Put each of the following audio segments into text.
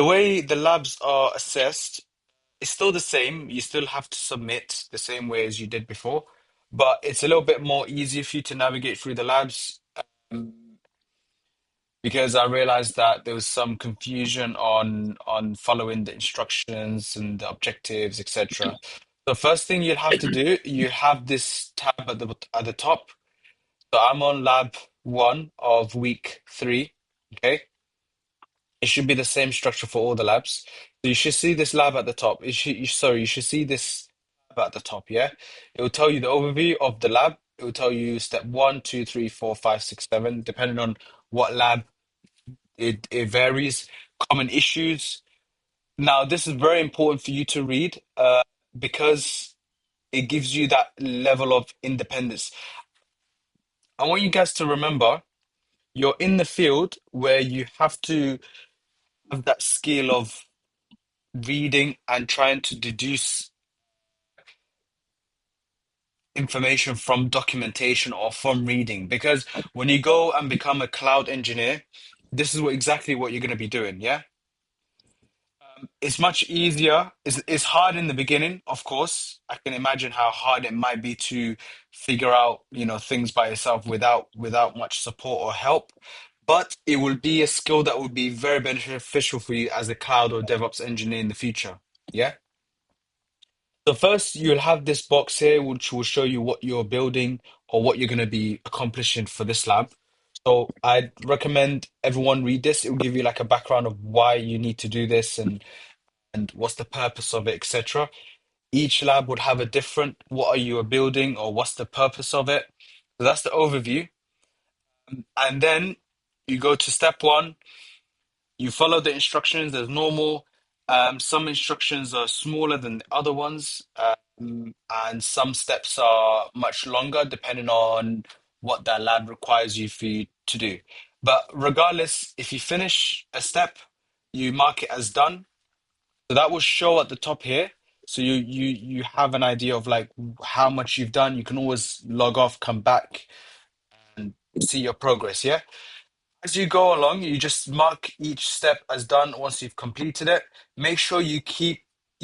The way the labs are assessed is still the same. You still have to submit the same way as you did before, but it's a little bit more easier for you to navigate through the labs. Um, because I realized that there was some confusion on following the instructions and the objectives, etc. The first thing you'll have to do, you have this tab at the top. So I'm on lab one of week three. Okay. It should be the same structure for all the labs. So you should see this lab at the top. Sorry, you should see this tab at the top, yeah? It will tell you the overview of the lab. It will tell you step one, two, three, four, five, six, seven, depending on what lab it varies. Common issues. Now, this is very important for you to read because it gives you that level of independence. I want you guys to remember you're in the field where you have to have that skill of reading and trying to deduce information from documentation or from reading. Because when you go and become a cloud engineer, this is exactly what you're going to be doing. Yeah. It's much easier. It's hard in the beginning, of course. I can imagine how hard it might be to figure out, things by yourself without much support or help. But it will be a skill that will be very beneficial for you as a cloud or DevOps engineer in the future. Yeah. So first, you'll have this box here, which will show you what you're building or what you're going to be accomplishing for this lab. So I'd recommend everyone read this. It will give you like a background of why you need to do this and what's the purpose of it, etc. Each lab would have a different, what are you building or what's the purpose of it? So that's the overview. And then you go to step one, you follow the instructions as normal. Some instructions are smaller than the other ones, and some steps are much longer depending on what that lab requires for you to do. But regardless, if you finish a step, you mark it as done. So that will show at the top here. So you have an idea of like how much you've done. You can always log off, come back, and see your progress. Yeah. As you go along, you just mark each step as done once you've completed it. Make sure you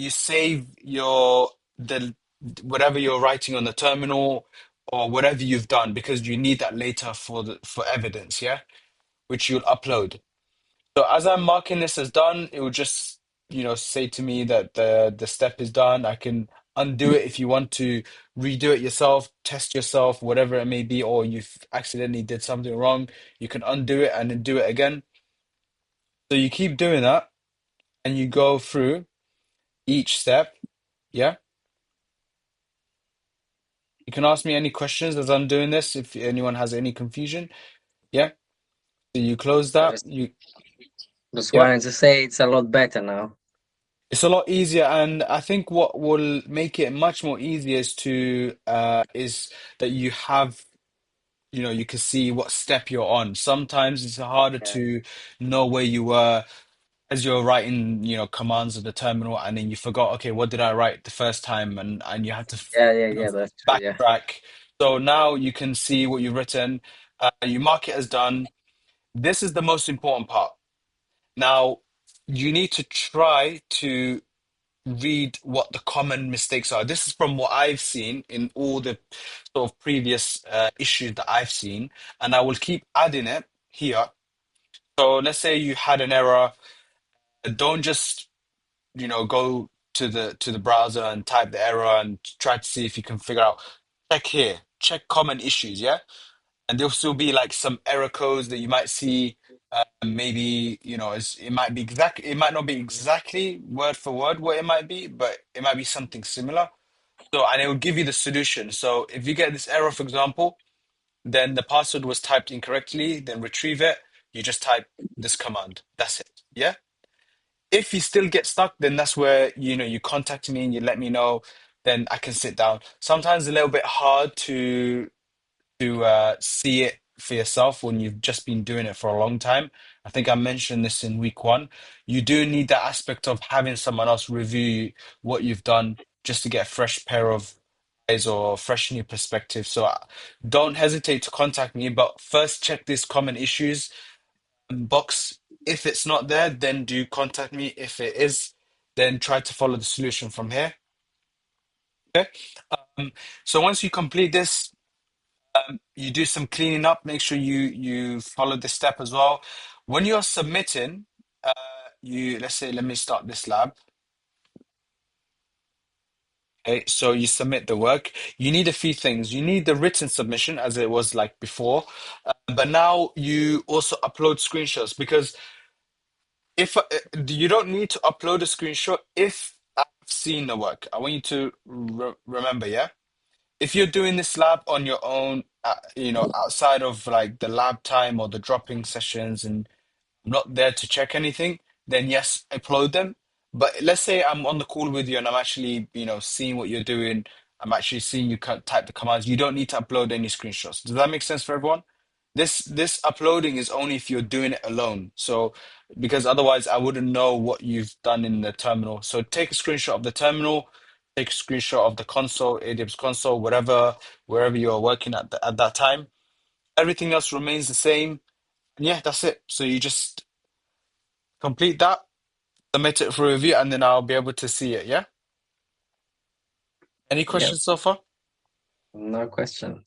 save the whatever you're writing on the terminal or whatever you've done because you need that later for evidence, yeah, which you'll upload. So as I'm marking this as done, it will just, say to me that the step is done. I can undo it if you want to redo it yourself, test yourself, whatever it may be, or you've accidentally did something wrong, you can undo it and then do it again. So you keep doing that and you go through each step. Yeah. You can ask me any questions as I'm doing this if anyone has any confusion. Yeah. So you close I that. just You just yeah. wanted to say it's a lot better now. It's a lot easier, and I think what will make it much more easier is that you have, you can see what step you're on. Sometimes it's harder Yeah, to know where you were as you're writing, commands of the terminal, and then you forgot, okay, what did I write the first time? And you have to, yeah, that's true. Yeah, backtrack. So now you can see what you've written. You mark it as done. This is the most important part. Now, you need to try to read what the common mistakes are. This is from what I've seen in all the sort of previous issues that I've seen, and I will keep adding it here. So let's say you had an error. Don't just, go to the browser and type the error and try to see if you can figure out. Check here, check common issues, yeah? And there'll still be like some error codes that you might see. Maybe, it might be it might not be exactly word for word what it might be, but it might be something similar. So, and it will give you the solution. So if you get this error, for example, then the password was typed incorrectly, then retrieve it. You just type this command. That's it. Yeah. If you still get stuck, then that's where, you contact me and you let me know. Then I can sit down. Sometimes it's a little bit hard to see it for yourself when you've just been doing it for a long time. I think I mentioned this in week one. You do need that aspect of having someone else review what you've done just to get a fresh pair of eyes or fresh new perspective. So don't hesitate to contact me, but first check this common issues box. If it's not there, then do contact me. If it is, then try to follow the solution from here. Okay. Um, so once you complete this, you do some cleaning up. Make sure you follow this step as well. When you're submitting, uh, you let's say, let me start this lab. Okay, so you submit the work. You need a few things. You need the written submission as it was like before, but now you also upload screenshots because if you don't need to upload a screenshot if I've seen the work. I want you to remember, yeah? If you're doing this lab on your own, outside of like the lab time or the dropping sessions and not there to check anything, then yes, upload them. But let's say I'm on the call with you and I'm actually, seeing what you're doing. I'm actually seeing you type the commands. You don't need to upload any screenshots. Does that make sense for everyone? This uploading is only if you're doing it alone. So because otherwise I wouldn't know what you've done in the terminal. So take a screenshot of the terminal, take a screenshot of the console, AWS console, wherever you're working at that time. Everything else remains the same. And yeah, that's it. So you just complete that, submit it for review, and then I'll be able to see it. Yeah. Any Yeah, questions so far? no question.